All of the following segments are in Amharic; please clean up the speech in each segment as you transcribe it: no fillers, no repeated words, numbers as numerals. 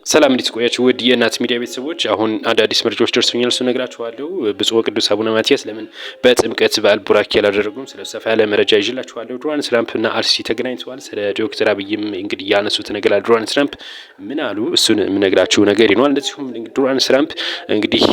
ሰላም እንዴት ቆያችሁ? ውድ የእናት ሚዲያ ቤተሰቦች፣ አሁን አዳዲስ መረጃዎች ደርሶኛል። እሱ ነግራችኋለሁ። ብፁዕ ወቅዱስ አቡነ ማትያስ ለምን በጥምቀት በዓል ቡራኬ አላደረጉም? ስለ ሰፋ ያለ መረጃ ይዤላችኋለሁ። ዶናልድ ትራምፕና አልሲሲ ተገናኝተዋል። ስለ ዶክተር አብይም እንግዲህ ያነሱት ነገር አለ። ዶናልድ ትራምፕ ምን አሉ? እሱን የምነግራችሁ ነገር ይኗል። እንደዚሁም ዶናልድ ትራምፕ እንግዲህ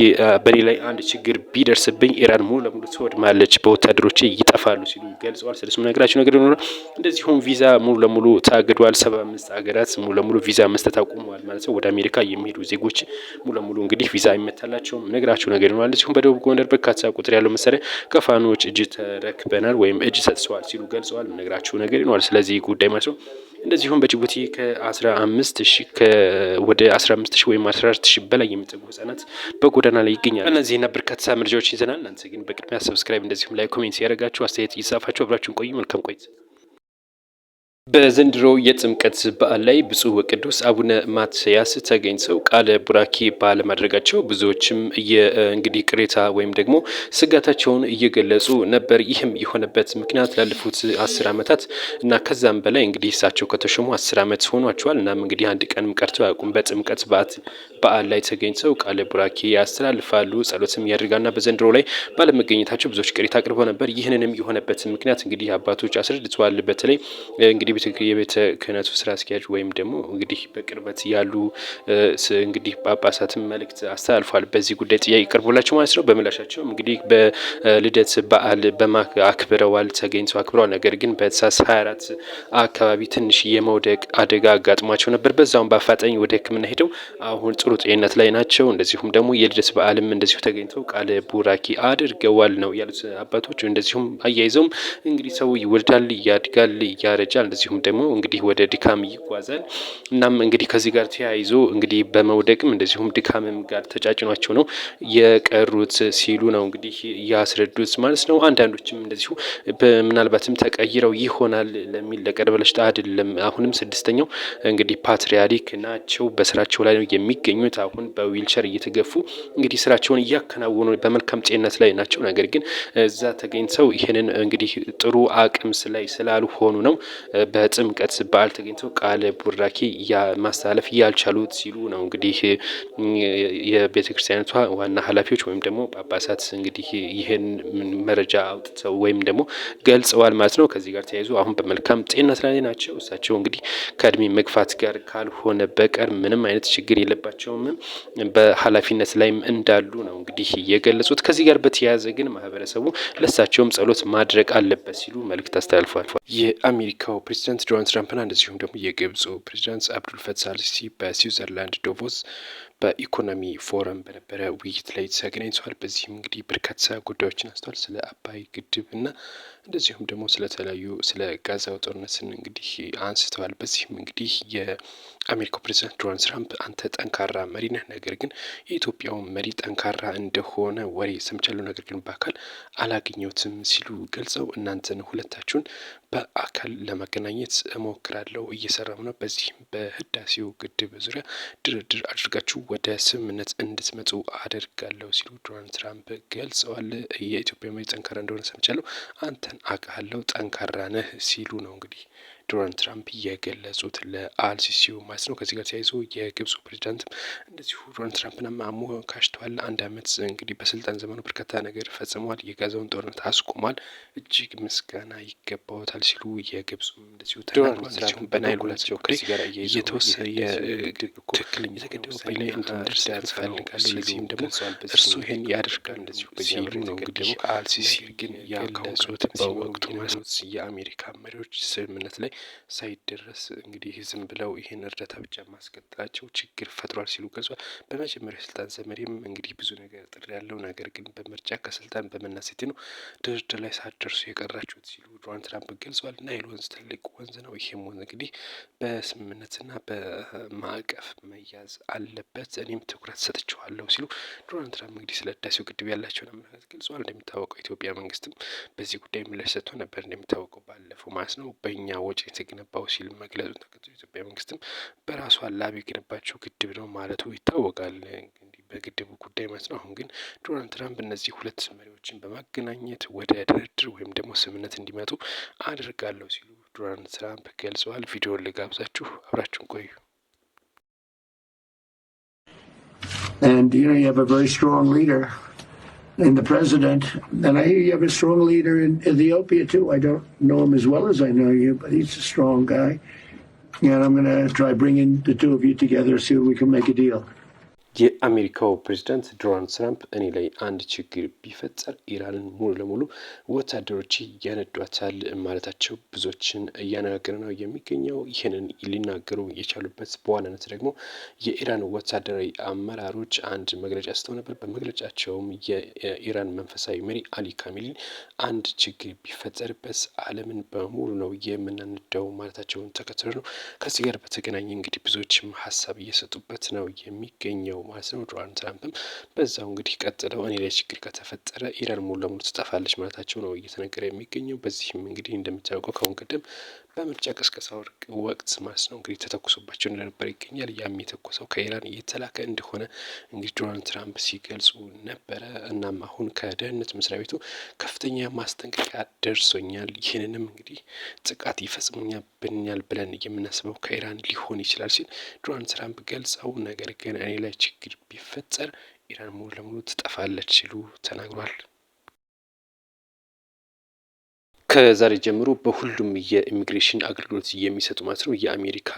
በኔ ላይ አንድ ችግር ቢደርስብኝ ኢራን ሙሉ ለሙሉ ትወድማለች፣ በወታደሮቼ ይጠፋሉ ሲሉ ገልጸዋል። ስለሱ የምነግራችሁ ነገር ይኖራል። እንደዚሁም ቪዛ ሙሉ ለሙሉ ታግዷል። 75 ሀገራት ሙሉ ለሙሉ ቪዛ መስጠት አቁመዋል ማለት ነው። ወደ አሜሪካ የሚሄዱ ዜጎች ሙሉ ለሙሉ እንግዲህ ቪዛ አይመታላቸውም። ነግራችሁ ነገር ይኖራል። ሲሆን በደቡብ ጎንደር በርካታ ቁጥር ያለው መሳሪያ ከፋኖች እጅ ተረክበናል ወይም እጅ ሰጥተዋል ሲሉ ገልጸዋል። ነግራችሁ ነገር ይኖራል ስለዚህ ጉዳይ ማለት ነው። እንደዚሁም በጅቡቲ ከ15 ሺህ ወደ 15 ሺህ ወይም 14 ሺህ በላይ የሚጠጉ ህጻናት በጎዳና ላይ ይገኛሉ። እነዚህና በርካታ መረጃዎች ይዘናል። እናንተ ግን በቅድሚያ ሰብስክራይብ እንደዚሁም ላይ ኮሜንት ያደረጋችሁ አስተያየት እየጻፋችሁ አብራችሁን ቆዩ። መልካም ቆይታ። በዘንድሮ የጥምቀት በዓል ላይ ብፁዕ ወቅዱስ አቡነ ማትያስ ተገኝተው ቃለ ቡራኬ ባለማድረጋቸው ብዙዎችም እንግዲህ ቅሬታ ወይም ደግሞ ስጋታቸውን እየገለጹ ነበር። ይህም የሆነበት ምክንያት ላለፉት 10 ዓመታት እና ከዛም በላይ እንግዲህ እሳቸው ከተሾሙ 10 ዓመት ሆኗቸዋል። እናም እንግዲህ አንድ ቀንም ቀርተው አያውቁም። በጥምቀት በዓል ላይ ተገኝተው ቃለ ቡራኬ ያስተላልፋሉ፣ ጸሎትም ያደርጋልና በዘንድሮ ላይ ባለመገኘታቸው ብዙዎች ቅሬታ አቅርበው ነበር። ይህንንም የሆነበት ምክንያት እንግዲህ አባቶች አስረድተዋል። በተለይ እንግዲህ የቤተ ክህነቱ ስራ አስኪያጅ ወይም ደግሞ እንግዲህ በቅርበት ያሉ እንግዲህ ጳጳሳትም መልእክት አስተላልፏል። በዚህ ጉዳይ ጥያቄ ቀርቦላቸው ማለት ነው። በምላሻቸውም እንግዲህ በልደት በዓል አክብረዋል፣ ተገኝተው አክብረዋል። ነገር ግን በታኅሳስ 24 አካባቢ ትንሽ የመውደቅ አደጋ አጋጥሟቸው ነበር። በዛውም በአፋጣኝ ወደ ሕክምና ሄደው አሁን ጥሩ ጤንነት ላይ ናቸው። እንደዚሁም ደግሞ የልደት በዓልም እንደዚሁ ተገኝተው ቃለ ቡራኬ አድርገዋል ነው ያሉት አባቶች። እንደዚሁም አያይዘውም እንግዲህ ሰው ይወልዳል፣ ያድጋል፣ ያረጃል እንደዚሁም ደግሞ እንግዲህ ወደ ድካም ይጓዛል። እናም እንግዲህ ከዚህ ጋር ተያይዞ እንግዲህ በመውደቅም እንደዚሁም ድካምም ጋር ተጫጭኗቸው ነው የቀሩት ሲሉ ነው እንግዲህ ያስረዱት ማለት ነው። አንዳንዶችም እንደዚሁ ምናልባትም ተቀይረው ይሆናል ለሚል ለቀረበለች አይደለም። አሁንም 6ኛው እንግዲህ ፓትርያርክ ናቸው። በስራቸው ላይ ነው የሚገኙት። አሁን በዊልቸር እየተገፉ እንግዲህ ስራቸውን እያከናወኑ በመልካም ጤንነት ላይ ናቸው። ነገር ግን እዛ ተገኝተው ይህንን እንግዲህ ጥሩ አቅም ላይ ስላልሆኑ ነው በጥምቀት በዓል ተገኝተው ቃለ ቡራኬ ማስተላለፍ ያልቻሉት ሲሉ ነው እንግዲህ የቤተ ክርስቲያኒቷ ዋና ኃላፊዎች ወይም ደግሞ ጳጳሳት እንግዲህ ይህን መረጃ አውጥተው ወይም ደግሞ ገልጸዋል ማለት ነው። ከዚህ ጋር ተያይዞ አሁን በመልካም ጤንነት ላይ ናቸው። እሳቸው እንግዲህ ከእድሜ መግፋት ጋር ካልሆነ በቀር ምንም አይነት ችግር የለባቸውም፣ በኃላፊነት ላይም እንዳሉ ነው እንግዲህ የገለጹት። ከዚህ ጋር በተያያዘ ግን ማህበረሰቡ ለእሳቸውም ጸሎት ማድረግ አለበት ሲሉ መልእክት አስተላልፏል። የአሜሪካው ፕሬዚዳንት ዶናልድ ትራምፕና እንደዚሁም ደግሞ የግብፁ ፕሬዚዳንት አብዱልፈታህ አልሲሲ በስዊዘርላንድ ዳቮስ በኢኮኖሚ ፎረም በነበረ ውይይት ላይ ተገናኝተዋል። በዚህም እንግዲህ በርካታ ጉዳዮችን አንስተዋል። ስለ አባይ ግድብ እና እንደዚሁም ደግሞ ስለተለያዩ ስለ ጋዛው ጦርነትን እንግዲህ አንስተዋል። በዚህም እንግዲህ የአሜሪካው ፕሬዚዳንት ዶናልድ ትራምፕ አንተ ጠንካራ መሪ ነህ፣ ነገር ግን የኢትዮጵያው መሪ ጠንካራ እንደሆነ ወሬ ሰምቻለሁ፣ ነገር ግን በአካል አላገኘሁትም ሲሉ ገልጸው እናንተን ሁለታችሁን በአካል ለማገናኘት እሞክራለሁ፣ እየሰራሁ ነው። በዚህም በህዳሴው ግድብ ዙሪያ ድርድር አድርጋችሁ ወደ ስምምነት እንድትመጡ አደርጋለሁ ሲሉ ዶናልድ ትራምፕ ገልጸዋል። የኢትዮጵያ መሪ ጠንካራ እንደሆነ ሰምቻለሁ፣ አንተን አውቃለሁ፣ ጠንካራ ነህ ሲሉ ነው እንግዲህ ዶናልድ ትራምፕ የገለጹት ለአልሲሲው ማለት ነው። ከዚህ ጋር ተያይዞ የግብፁ ፕሬዚዳንትም እንደዚሁ ዶናልድ ትራምፕን አሞካሽተዋል። 1 ዓመት እንግዲህ በስልጣን ዘመኑ በርካታ ነገር ፈጽመዋል። የጋዛውን ጦርነት አስቁሟል። እጅግ ምስጋና ይገባዎታል ሲሉ የግብፁ እንደዚሁ ተናግረዋል። በናይል ናቸው ከዚህ ጋር እየተወሰነ ትክክለኛ የተገደበ ላይ እንድንደርስ ያስፈልጋሉ። ለዚህም ደግሞ እርሱ ይህን ያደርጋል እንደዚሁ ሲሉ ነው እንግዲህ አልሲሲ ግን ያገለጹት በወቅቱ ማለት ነው። የአሜሪካ መሪዎች ስምምነት ላይ ሳይደረስ እንግዲህ ዝም ብለው ይህን እርዳታ ብቻ ማስቀጠላቸው ችግር ፈጥሯል ሲሉ ገልጿል። በመጀመሪያ ስልጣን ዘመኔም እንግዲህ ብዙ ነገር ጥሪ ያለው ነገር ግን በምርጫ ከስልጣን በመነሳቴ ነው ድርድር ላይ ሳትደርሱ የቀራችሁት ሲሉ ዶናልድ ትራምፕ ገልጿል። ናይል ወንዝ ትልቅ ወንዝ ነው። ይህም ወንዝ እንግዲህ በስምምነትና በማዕቀፍ መያዝ አለበት፣ እኔም ትኩረት ሰጥቼዋለሁ ሲሉ ዶናልድ ትራምፕ እንግዲህ ስለ ህዳሴው ግድብ ያላቸውን አመለካከት ገልጸዋል። እንደሚታወቀው ኢትዮጵያ መንግስትም በዚህ ጉዳይ ምላሽ ሰጥቶ ነበር። እንደሚታወቀው ባለፈው ማለት ነው በእኛ ወጪ የተገነባው ሲል መግለጹን ተከትሎ የኢትዮጵያ መንግስትም በራሷ ላብ የገነባቸው ግድብ ነው ማለቱ ይታወቃል። እንግዲህ በግድቡ ጉዳይ ማለት ነው። አሁን ግን ዶናልድ ትራምፕ እነዚህ ሁለት መሪዎችን በማገናኘት ወደ ድርድር ወይም ደግሞ ስምምነት እንዲመጡ አድርጋለሁ ሲሉ ዶናልድ ትራምፕ ገልጸዋል። ቪዲዮን ልጋብዛችሁ፣ አብራችሁን ቆዩ። And you have a very strong leader in the president, and I hear you have a strong leader in Ethiopia too. I don't know him as well as I know you, but he's a strong guy. And I'm going to try bringing the two of you together, see if we can make a deal. የአሜሪካው ፕሬዚዳንት ዶናልድ ትራምፕ እኔ ላይ አንድ ችግር ቢፈጠር ኢራንን ሙሉ ለሙሉ ወታደሮች ያነዷታል ማለታቸው ብዙዎችን እያነጋገረ ነው የሚገኘው። ይህንን ሊናገሩ የቻሉበት በዋናነት ደግሞ የኢራን ወታደራዊ አመራሮች አንድ መግለጫ ስተው ነበር። በመግለጫቸውም የኢራን መንፈሳዊ መሪ አሊ ካሚሊን አንድ ችግር ቢፈጠርበት ዓለምን በሙሉ ነው የምናነዳው ማለታቸውን ተከትሎ ነው። ከዚህ ጋር በተገናኘ እንግዲህ ብዙዎችም ሀሳብ እየሰጡበት ነው የሚገኘው ማለት ነው። ዶናልድ ትራምፕም በዛው እንግዲህ ቀጥለው እኔ ላይ ችግር ከተፈጠረ ኢራን ሙሉ ለሙሉ ትጠፋለች ማለታቸው ነው እየተነገረ የሚገኘው። በዚህም እንግዲህ እንደሚታወቀው ከአሁን ቀደም በምርጫ ቅስቀሳ ወቅት ማለት ነው እንግዲህ ተተኩሶባቸው እንደነበር ይገኛል። ያም የተኮሰው ከኢራን እየተላከ እንደሆነ እንግዲህ ዶናልድ ትራምፕ ሲገልጹ ነበረ። እናም አሁን ከደህንነት መስሪያ ቤቱ ከፍተኛ ማስጠንቀቂያ ደርሶኛል፣ ይህንንም እንግዲህ ጥቃት ይፈጽሙኛል ብለን የምናስበው ከኢራን ሊሆን ይችላል ሲል ዶናልድ ትራምፕ ገልጸው፣ ነገር ግን እኔ ላይ ችግር ቢፈጠር ኢራን ሙሉ ለሙሉ ትጠፋለች ሲሉ ተናግሯል። ከዛሬ ጀምሮ በሁሉም የኢሚግሬሽን አገልግሎት የሚሰጡ ማለት ነው የአሜሪካ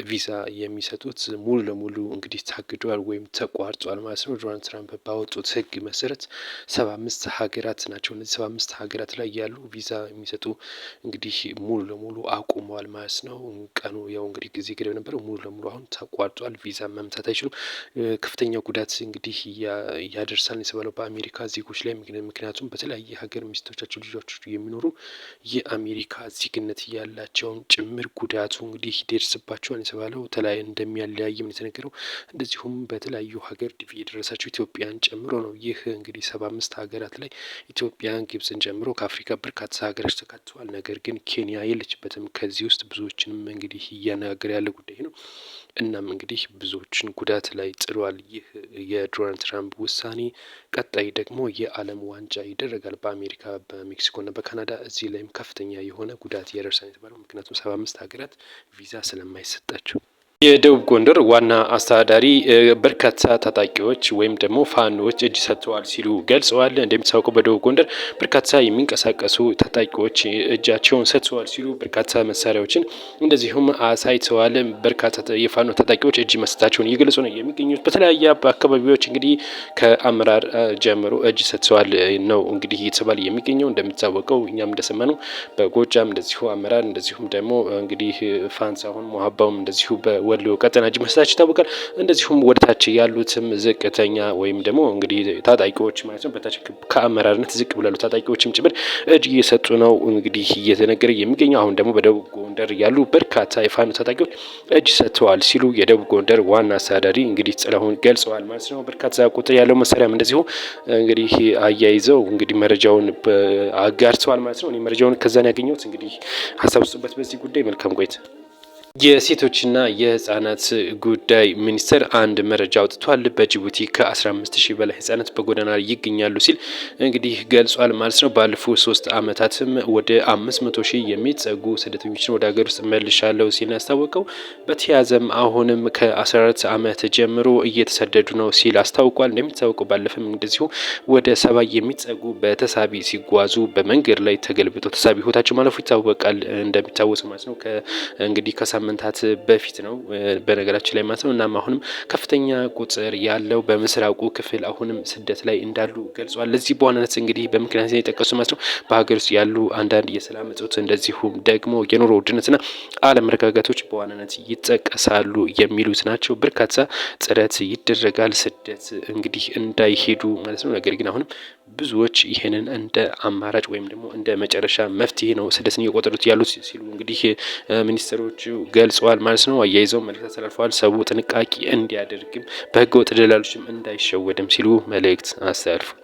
ቪዛ የሚሰጡት ሙሉ ለሙሉ እንግዲህ ታግደዋል ወይም ተቋርጧል ማለት ነው። ዶናልድ ትራምፕ ባወጡት ሕግ መሰረት 75 ሀገራት ናቸው። እነዚህ 75 ሀገራት ላይ ያሉ ቪዛ የሚሰጡ እንግዲህ ሙሉ ለሙሉ አቁመዋል ማለት ነው። ቀኑ ያው እንግዲህ ጊዜ ገደብ ነበረው፣ ሙሉ ለሙሉ አሁን ተቋርጧል። ቪዛ መምታት አይችሉም። ከፍተኛ ጉዳት እንግዲህ ያደርሳል የተባለው በአሜሪካ ዜጎች ላይ፣ ምክንያቱም በተለያየ ሀገር ሚስቶቻቸው ልጆች የሚኖሩ የአሜሪካ ዜግነት ያላቸውን ጭምር ጉዳቱ እንግዲህ ይደርስባቸዋል የተባለው ተለያይ እንደሚያለያይም የተነገረው። እንደዚሁም በተለያዩ ሀገር ዲቪ የደረሳቸው ኢትዮጵያን ጨምሮ ነው። ይህ እንግዲህ 75 ሀገራት ላይ ኢትዮጵያን፣ ግብጽን ጨምሮ ከአፍሪካ በርካታ ሀገሮች ተካተዋል። ነገር ግን ኬንያ የለችበትም። ከዚህ ውስጥ ብዙዎችንም እንግዲህ እያነጋገረ ያለ ጉዳይ ነው። እናም እንግዲህ ብዙዎችን ጉዳት ላይ ጥሏል ይህ የዶናልድ ትራምፕ ውሳኔ። ቀጣይ ደግሞ የዓለም ዋንጫ ይደረጋል በአሜሪካ፣ በሜክሲኮና በካናዳ። እዚህ ላይም ከፍተኛ የሆነ ጉዳት ያደርሳል የተባለው ምክንያቱም 75 ሀገራት ቪዛ ስለማይሰጣቸው። የደቡብ ጎንደር ዋና አስተዳዳሪ በርካታ ታጣቂዎች ወይም ደግሞ ፋኖዎች እጅ ሰጥተዋል ሲሉ ገልጸዋል። እንደሚታወቀው በደቡብ ጎንደር በርካታ የሚንቀሳቀሱ ታጣቂዎች እጃቸውን ሰጥተዋል ሲሉ በርካታ መሳሪያዎችን እንደዚሁም አሳይተዋል። በርካታ የፋኖ ታጣቂዎች እጅ መስጠታቸውን እየገለጹ ነው የሚገኙት። በተለያየ አካባቢዎች እንግዲህ ከአመራር ጀምሮ እጅ ሰጥተዋል ነው እንግዲህ እየተባለ የሚገኘው። እንደሚታወቀው እኛም እንደሰማነው በጎጃም እንደዚሁ አመራር፣ እንደዚሁም ደግሞ እንግዲህ ፋንሳሁን ሞሀባውም እንደዚሁ ወሎ ቀጠና እጅ መስጠታቸው ይታወቃል። እንደዚሁም ወደታች ያሉትም ዝቅተኛ ወይም ደግሞ እንግዲህ ታጣቂዎች ማለት ነው በታች ከአመራርነት ዝቅ ብላሉ ታጣቂዎችም ጭምር እጅ እየሰጡ ነው እንግዲህ እየተነገረ የሚገኘው። አሁን ደግሞ በደቡብ ጎንደር ያሉ በርካታ የፋኖ ታጣቂዎች እጅ ሰጥተዋል ሲሉ የደቡብ ጎንደር ዋና አስተዳዳሪ እንግዲህ ጥላሁን ገልጸዋል ማለት ነው። በርካታ ቁጥር ያለው መሳሪያም እንደዚሁ እንግዲህ አያይዘው እንግዲህ መረጃውን አጋርተዋል ማለት ነው። እኔ መረጃውን ከዛን ያገኘሁት እንግዲህ ሀሳብ ስጡበት በዚህ ጉዳይ። መልካም ቆይታ። የሴቶችና የህጻናት ጉዳይ ሚኒስቴር አንድ መረጃ አውጥቷል። በጅቡቲ ከ15,000 በላይ ህጻናት በጎዳና ላይ ይገኛሉ ሲል እንግዲህ ገልጿል ማለት ነው። ባለፉት 3 ዓመታትም ወደ 500,000 የሚጠጉ ስደተኞችን ወደ ሀገር ውስጥ መልሻለሁ ሲል ያስታወቀው። በተያያዘም አሁንም ከ14 ዓመት ጀምሮ እየተሰደዱ ነው ሲል አስታውቋል። እንደሚታወቀው ባለፈም እንደዚሁ ወደ 70 የሚጠጉ በተሳቢ ሲጓዙ በመንገድ ላይ ተገልብጦ ተሳቢ ህይወታቸው ማለፉ ይታወቃል። እንደሚታወስ ማለት ነው እንግዲህ ሳምንታት በፊት ነው በነገራችን ላይ ማለት ነው። እናም አሁንም ከፍተኛ ቁጥር ያለው በምስራቁ ክፍል አሁንም ስደት ላይ እንዳሉ ገልጿል። ለዚህ በዋናነት እንግዲህ በምክንያት የጠቀሱ ማለት ነው በሀገር ውስጥ ያሉ አንዳንድ የሰላም እጦት እንደዚሁም ደግሞ የኑሮ ውድነትና አለመረጋጋቶች በዋናነት ይጠቀሳሉ የሚሉት ናቸው። በርካታ ጥረት ይደረጋል ስደት እንግዲህ እንዳይሄዱ ማለት ነው። ነገር ግን አሁንም ብዙዎች ይሄንን እንደ አማራጭ ወይም ደግሞ እንደ መጨረሻ መፍትሄ ነው ስደትን እየቆጠሩት ያሉት ሲሉ እንግዲህ ሚኒስትሮቹ ገልጸዋል ማለት ነው። አያይዘው መልእክት አስተላልፈዋል። ሰው ጥንቃቄ እንዲያደርግም በህገ ወጥ ደላሎችም እንዳይሸወድም ሲሉ መልእክት አስተላልፈዋል።